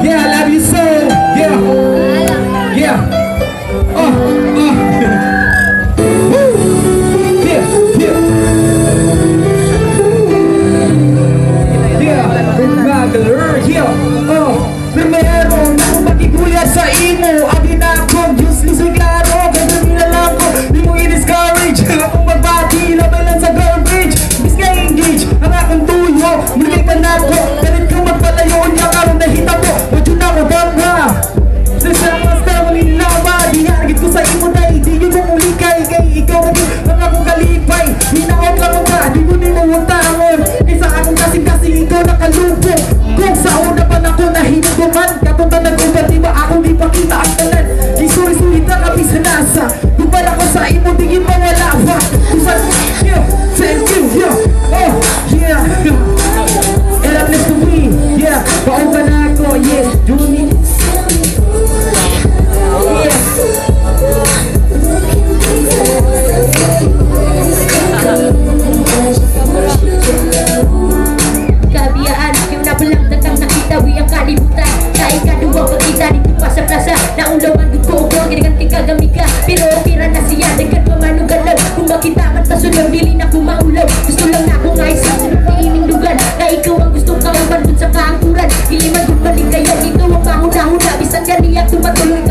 Yeah, I love you so. Yeah, yeah. Yeah, yeah. Yeah, regular. Yeah, primero na akong makikuya sa imo. Abi na akong useless ay klaro. Ganda nila lang ko, di mo i-discourage. Akong magbati, labalan sa garbage. Bis nga engage, ang akong tuyo. Muli ka na ko, galit ka magpalayo. Niya karoon na hita mo, wad yun ako damra. Sa mga style nila ba, di hagit ko sa imo na di yun mo ulikay. Kay ikaw rin, ang akong kalipay. Hinaot lang ka, di mo ni mo utangon. Kaysa akong kasing-kasing ikaw nakalupong. Kung sa una pa na ko nahinuguman, kapunta nag-ugat, di ba akong di pakita ang talan. Di suri-suri na kami sa nasa. Kung pala ko sa imo, di mawala pa. Kung sa yeah, thank you, yeah, oh, yeah. And I'm next to me, yeah. Paong ka na ako, yeah, Juni. Yeah. Kabiyaan, yung nabalang datang nakitawi ang kalibutan. Sa ikaduwa pagkita dito pa sa plaza. Naulawan ko ko, ginagan kagamiga. Pero okira na siya, nagkan pamanugalaw. Kung makita man tasunod, dili na kumaulaw. Gusto lang na akong aisang sunod na inindugan. Na ikaw ang gustong kauban dun sa kaangkuran. Dili man kung balik kayo, ikaw ang mahuna-huna. Bisan ganiyak tumatulong